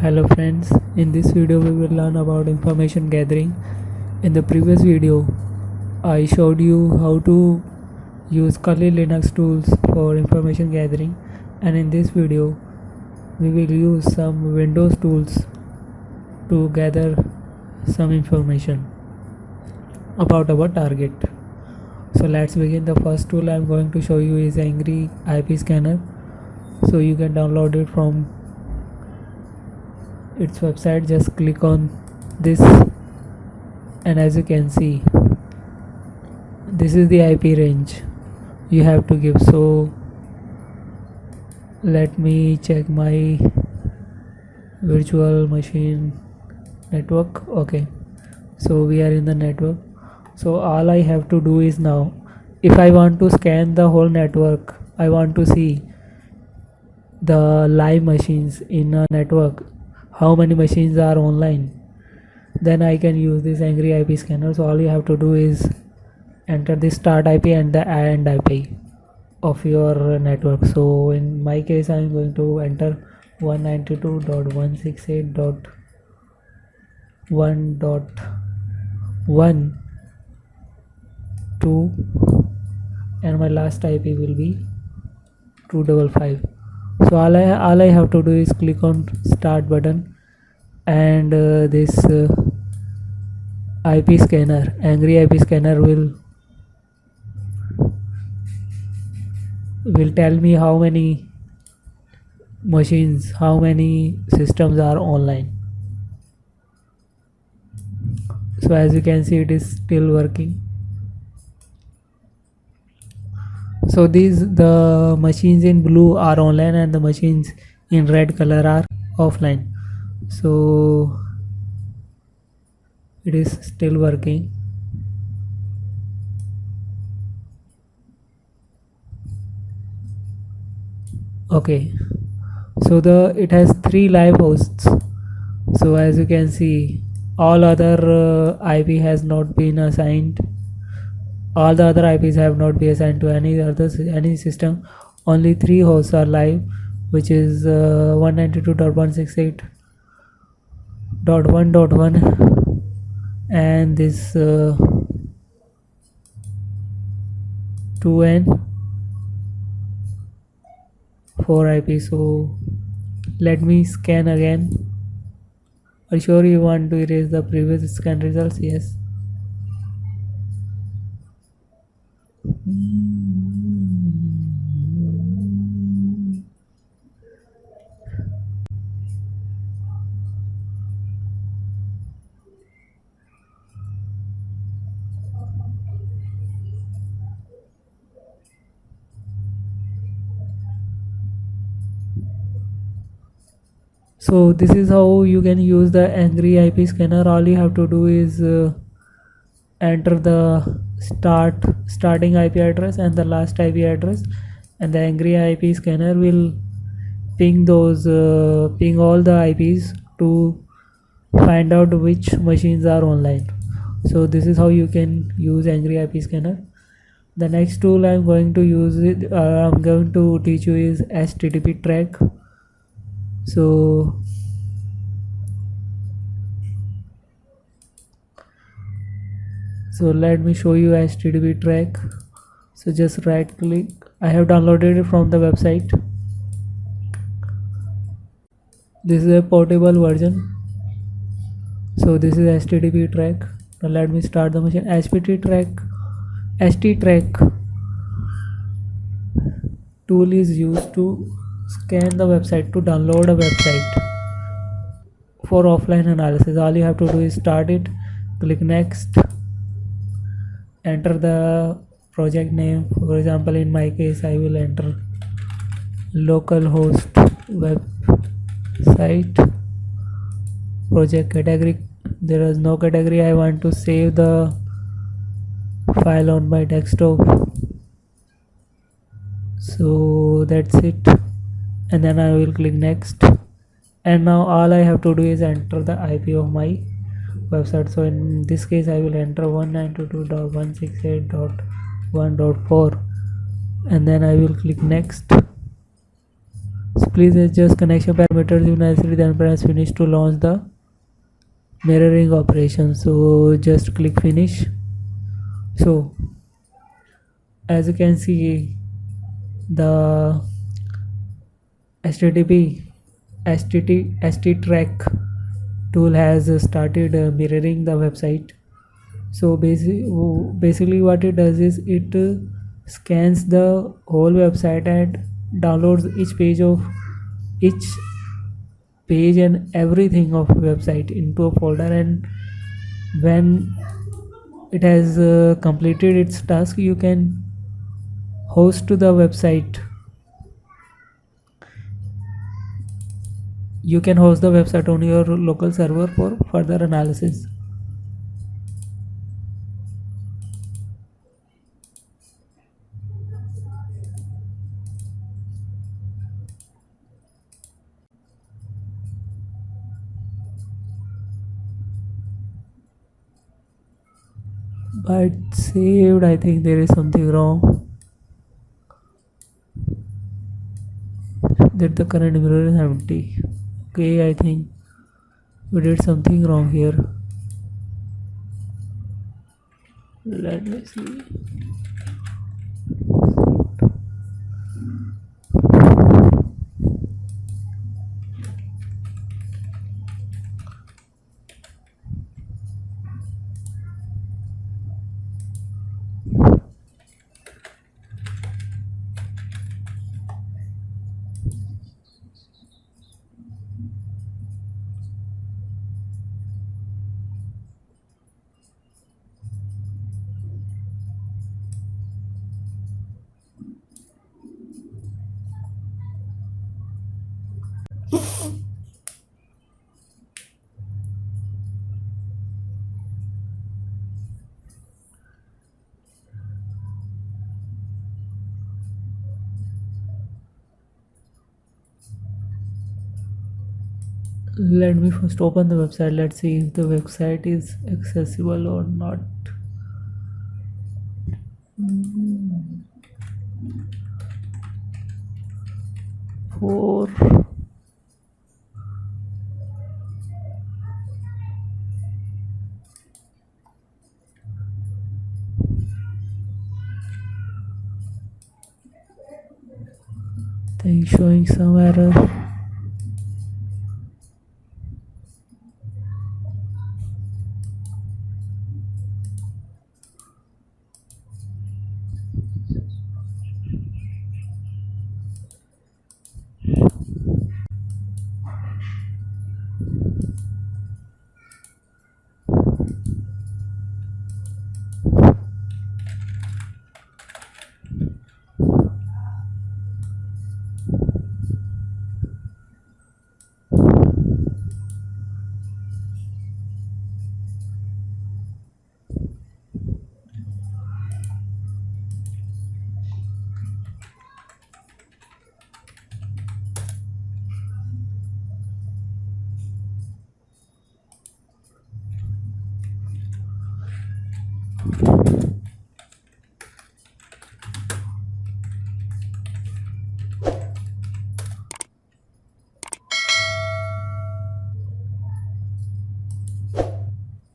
Hello friends, in this video we will learn about information gathering. In the previous video I showed you how to use Kali Linux tools for information gathering, and in this video we will use some Windows tools to gather some information about our target. So let's begin. The first tool I am going to show you is Angry IP Scanner. So you can download it from its website. Just click on this, and as you can see, this is the IP range you have to give. So let me check my virtual machine network. Okay, so we are in the network. So all I have to do is, now if I want to scan the whole network, I want to see the live machines in a network, how many machines are online, then I can use this Angry IP Scanner. So all you have to do is enter the start IP and the end IP of your network. So in my case I am going to enter 192.168.1.1.2, and my last IP will be 255. So all I have to do is click on start button, and this IP scanner, Angry IP Scanner, will tell me how many machines, how many systems are online. So as you can see, it is still working. So the machines in blue are online and the machines in red color are offline. So it is still working. Okay, so it has 3 live hosts. So as you can see, all other IP has not been assigned. All the other IPs have not been assigned to any system. Only 3 hosts are live, which is 192.168.1.1 and this 2N 4 IP. So let me scan again. Are you sure you want to erase the previous scan results? Yes. So this is how you can use the Angry IP Scanner. All you have to do is enter the starting IP address and the last IP address, and the Angry IP Scanner will ping all the IPs to find out which machines are online. So this is how you can use Angry IP Scanner. The next tool I'm going to teach you is HTTP track. So let me show you HTTP track. So just right click. I have downloaded it from the website. This is a portable version. So this is HTTP track. Now let me start the machine. HT track tool is used to scan the website, to download a website for offline analysis. All you have to do is start it, click next, enter the project name. For example, in my case I will enter localhost website. Project category, there is no category. I want to save the file on my desktop, so that's it, and then I will click next, and now all I have to do is enter the IP of my website. So in this case I will enter 192.168.1.4, and then I will click next, So please adjust connection parameters if necessary, then press finish to launch the mirroring operation. So just click finish. So as you can see, the httrack tool has started mirroring the website. So basically what it does is it scans the whole website and downloads each page and everything of website into a folder, and when it has completed its task, you can host to the website. You can host the website on your local server for further analysis. But saved, I think there is something wrong, that the current mirror is empty. Okay, I think we did something wrong here. Let me see. Let me first open the website. Let's see if the website is accessible or not. For thing showing some error.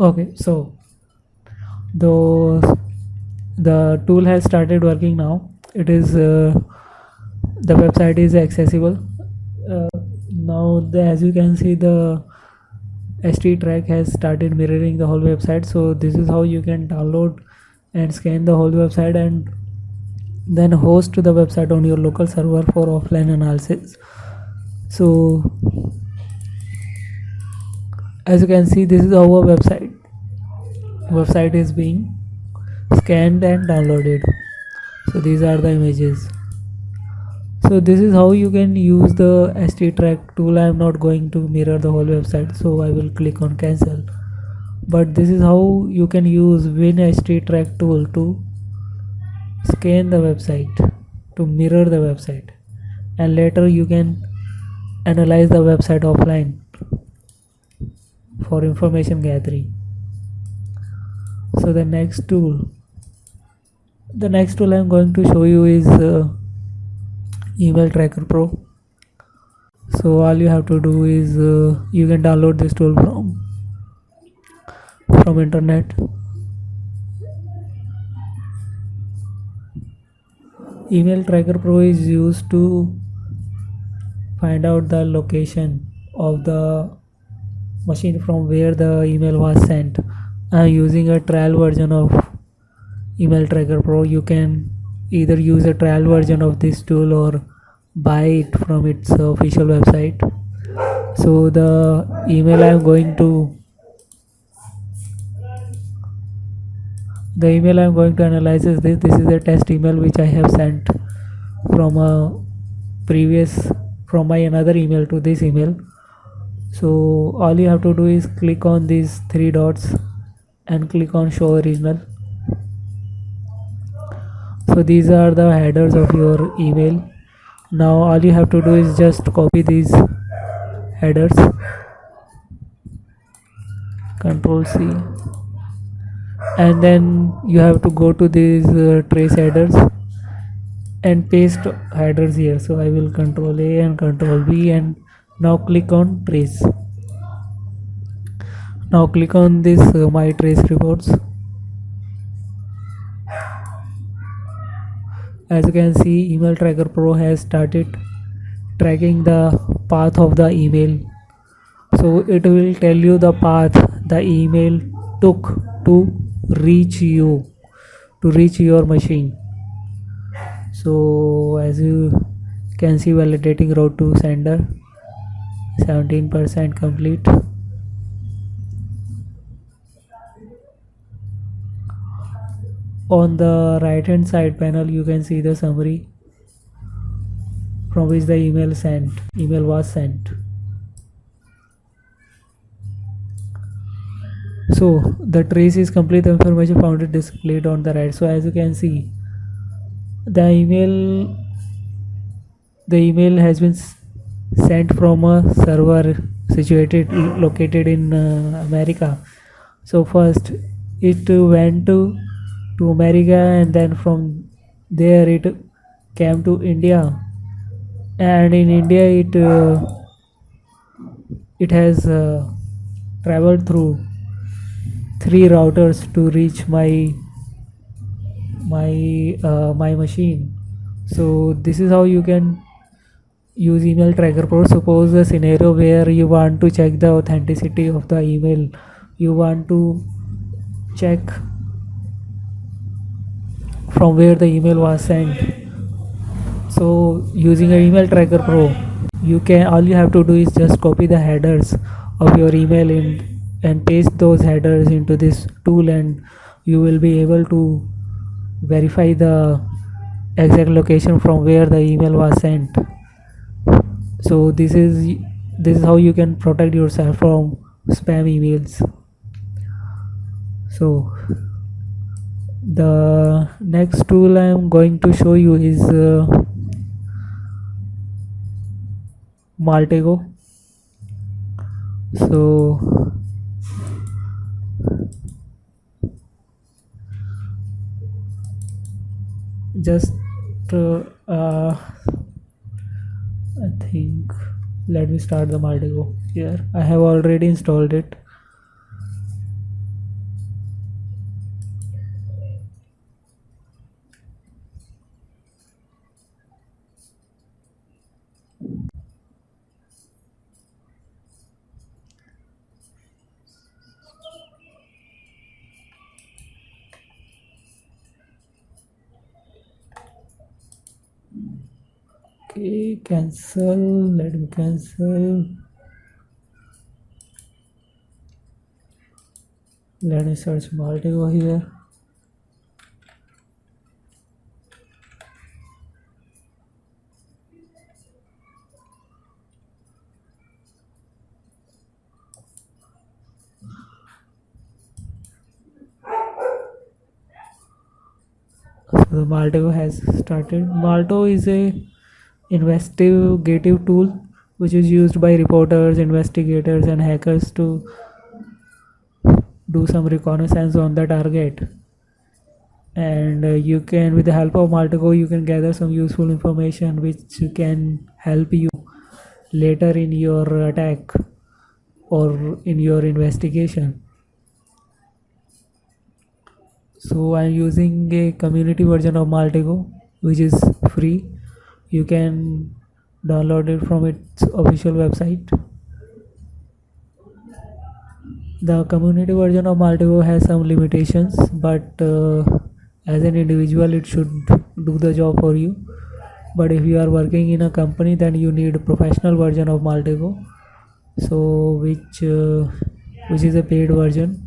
Okay, so the tool has started working now. It is the website is accessible now. As you can see, the httrack has started mirroring the whole website. So this is how you can download and scan the whole website and then host the website on your local server for offline analysis. So as you can see, this is our website is being scanned and downloaded. So these are the images. So this is how you can use the httrack tool. I am not going to mirror the whole website, so I will click on cancel. But this is how you can use httrack tool to scan the website, to mirror the website, and later you can analyze the website offline for information gathering. So the next tool I'm going to show you is Email Tracker Pro. So all you have to do is you can download this tool from internet. Email Tracker Pro is used to find out the location of the machine from where the email was sent. I'm using a trial version of Email Tracker Pro. You can either use a trial version of this tool or buy it from its official website. So the email I'm going to analyze is this. This is a test email which I have sent from a previous from my another email to this email. So all you have to do is click on these three dots and click on show original. So these are the headers of your email. Now all you have to do is just copy these headers, Control C, and then you have to go to these trace headers and paste headers here. So I will Control A and Control V, and now click on trace. Now click on this my trace reports. As you can see, Email Tracker Pro has started tracking the path of the email. So it will tell you the path the email took to reach you, to reach your machine. So as you can see, validating route to sender, 17% complete. On the right hand side panel you can see the summary from which the email was sent. So the trace is complete, the information found is displayed on the right. So as you can see, the email has been sent from a server located in America. So first it went to America, and then from there it came to India, and in India it has traveled through 3 routers to reach my machine. So this is how you can use Email Tracker Pro. Suppose a scenario where you want to check the authenticity of the email, you want to check from where the email was sent. So using an Email Tracker Pro, all you have to do is just copy the headers of your email and paste those headers into this tool, and you will be able to verify the exact location from where the email was sent. So this is how you can protect yourself from spam emails. So the next tool I am going to show you is Multigo. So just I think let me start the Multigo here. I have already installed it. Okay, cancel. Let me cancel. Let me search Multigo here. So the Multigo has started. Multigo is a investigative tool which is used by reporters, investigators, and hackers to do some reconnaissance on the target. And you can, with the help of Multigo, you can gather some useful information which can help you later in your attack or in your investigation. So I'm using a community version of Multigo, which is free. You can download it from its official website. The community version of Multigo has some limitations, but as an individual it should do the job for you. But if you are working in a company, then you need a professional version of Multigo, so which is a paid version.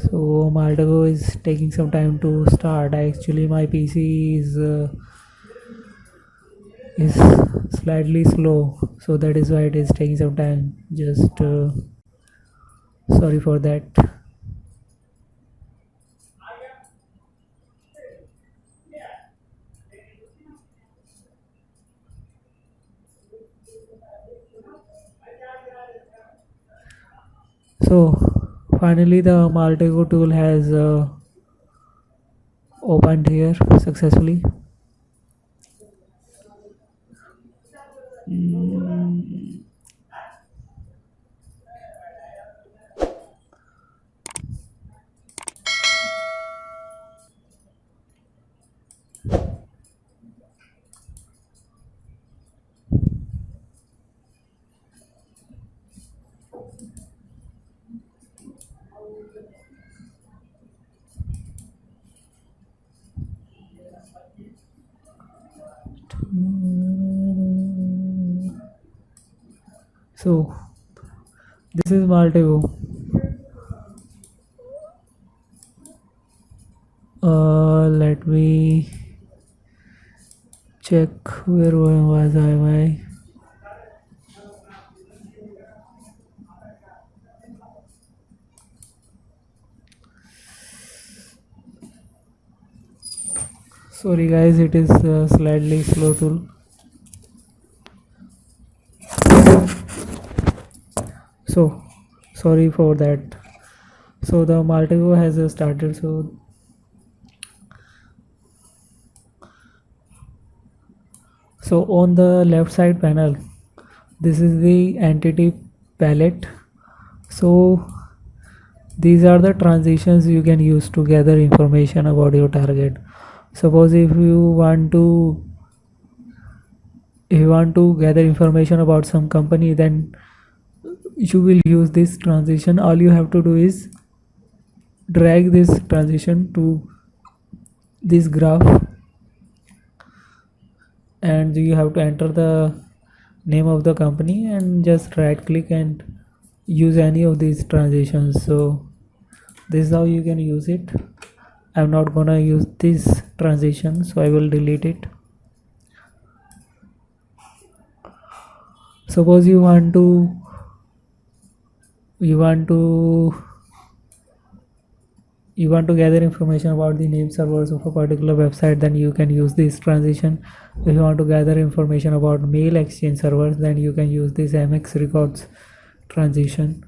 So Multigo is taking some time to start. Actually my PC is slightly slow, so that is why it is taking some time. Just sorry for that. So finally the Multigo tool has opened here successfully. Mm, so this is Multigo. Let me check where was I. Sorry guys, it is slightly slow tool. So sorry for that. So the Multigo has started. So on the left side panel, this is the entity palette. So these are the transitions you can use to gather information about your target. Suppose if you want to gather information about some company, then you will use this transition. All you have to do is drag this transition to this graph, and you have to enter the name of the company and just right click and use any of these transitions. So this is how you can use it. I'm not gonna use this transition, so I will delete it. Suppose you want to gather information about the name servers of a particular website, then you can use this transition. If you want to gather information about mail exchange servers, then you can use this MX records transition.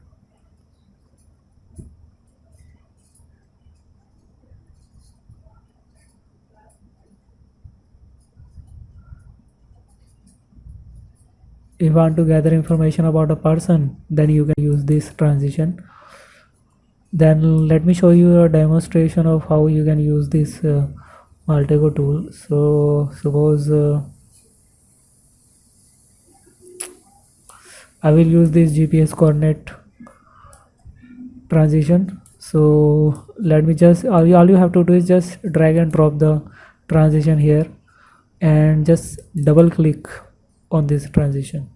If you want to gather information about a person, then you can use this transition. Then let me show you a demonstration of how you can use this Multigo tool. So suppose I will use this GPS coordinate transition. So let me just all you have to do is just drag and drop the transition here and just double click on this transition.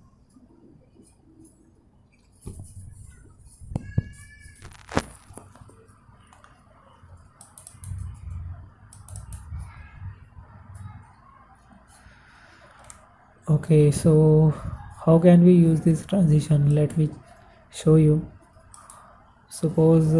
Okay, so how can we use this transition? Let me show you. Suppose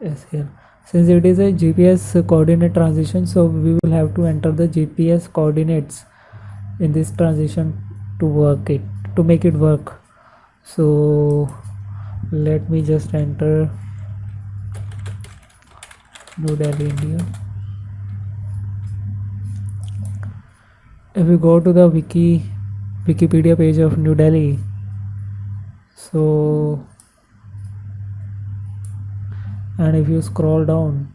yes, here. Since it is a GPS coordinate transition, so we will have to enter the GPS coordinates in this transition to make it work. So let me just enter New Delhi, India. If we go to the Wikipedia page of New Delhi, so and if you scroll down,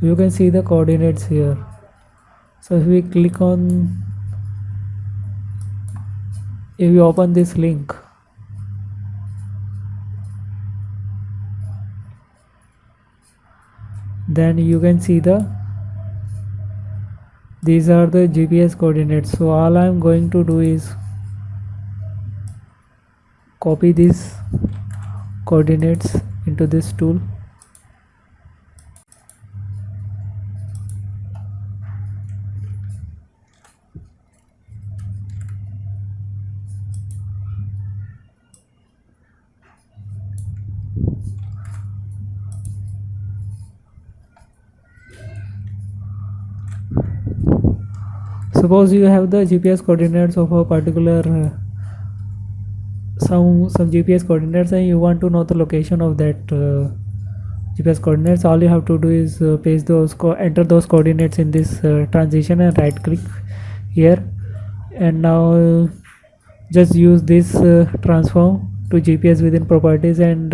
you can see the coordinates here. So if we if you open this link, then you can see these are the GPS coordinates. So all I am going to do is copy these coordinates into this tool. Suppose you have the GPS coordinates of a particular some GPS coordinates, and you want to know the location of that GPS coordinates. All you have to do is paste those enter those coordinates in this transition and right click here, and now just use this transform to GPS within properties, and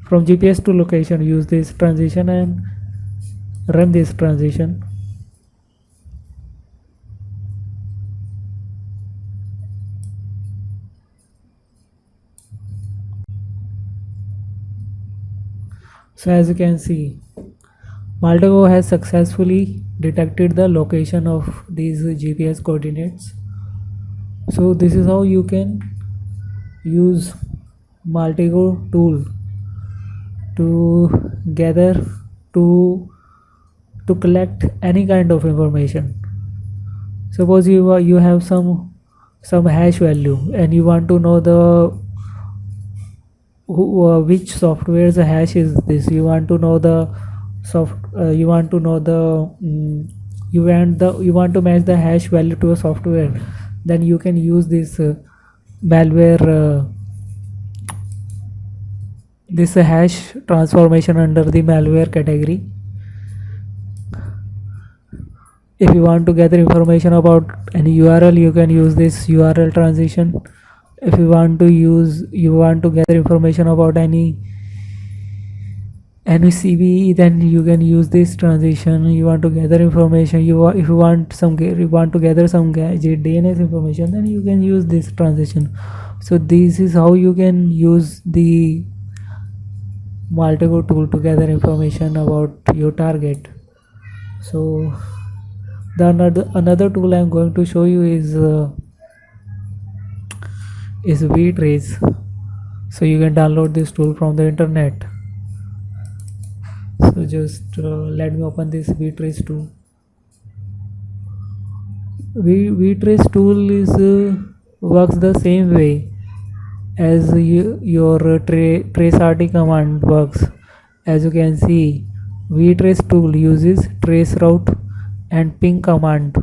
from GPS to location use this transition and run this transition. So as you can see, Multigo has successfully detected the location of these GPS coordinates. So this is how you can use Multigo tool to gather to collect any kind of information. Suppose you have some hash value and you want to know which software's hash is this. You want to know you want to match the hash value to a software. Then you can use this malware this hash transformation under the malware category. If you want to gather information about any URL, you can use this URL transition. If you want to gather information about any CVE, then you can use this transition. You want to gather information, if you want to gather some DNS information, then you can use this transition. So this is how you can use the Multigo tool to gather information about your target. So another tool I am going to show you is Vtrace. So you can download this tool from the internet. So just let me open this Vtrace tool. Vtrace tool is works the same way as your traceRT command works. As you can see, Vtrace tool uses traceroute and ping command,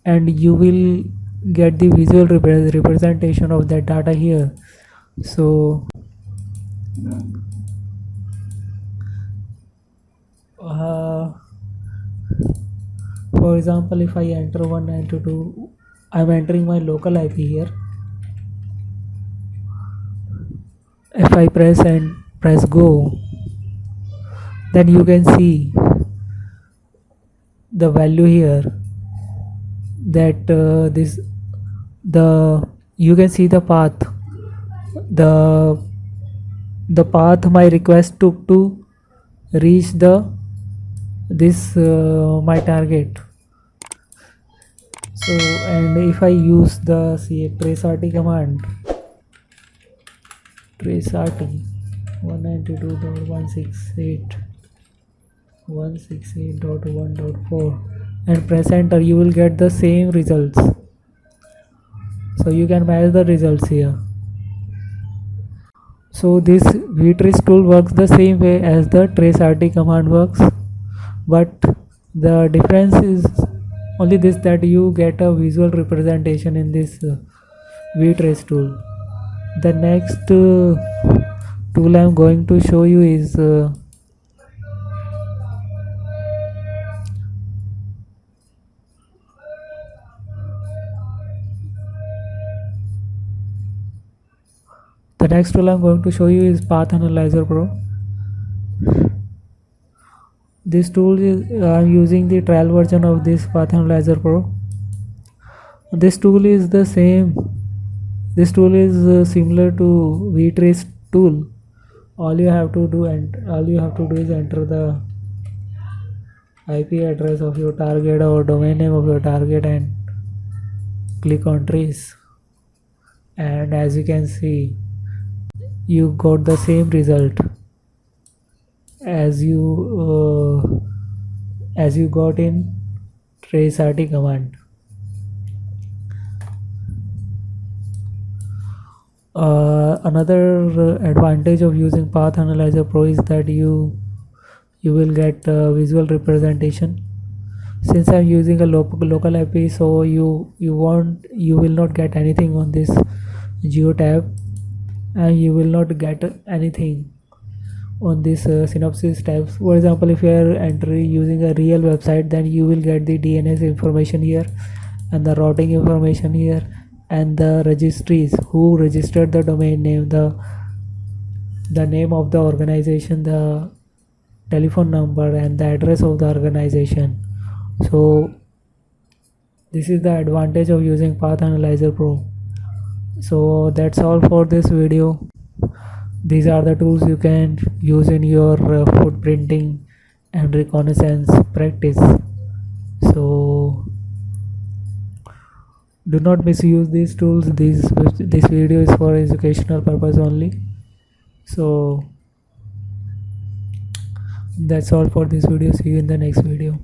and you will get the visual representation of that data here. So for example, if I enter 192, I'm entering my local IP here. If I press go, then you can see the value here, that you can see the path my request took to reach my target. So, and if I use the traceRT command, traceRT 192.168.1.4 and press enter, you will get the same results. So you can match the results here. So this Vtrace tool works the same way as the traceRT command works, but the difference is only this, that you get a visual representation in this Vtrace tool. The next tool I am going to show you is the next tool I'm going to show you is Path Analyzer Pro. This tool is I'm using the trial version of this Path Analyzer Pro. This tool is the same. This tool is similar to Vtrace tool. All you have to do is enter the IP address of your target or domain name of your target and click on trace. And as you can see, you got the same result as you got in traceRT command. Another advantage of using Path Analyzer Pro is that you will get visual representation. Since I'm using a local IP, so you will not get anything on this geo tab, and you will not get anything on this synopsis tabs. For example, if you are entering using a real website, then you will get the DNS information here and the routing information here and the registries, who registered the domain name, the name of the organization, the telephone number and the address of the organization. So this is the advantage of using Path Analyzer Pro. So that's all for this video. These are the tools you can use in your footprinting and reconnaissance practice. So do not misuse these tools. This video is for educational purpose only. So that's all for this video. See you in the next video.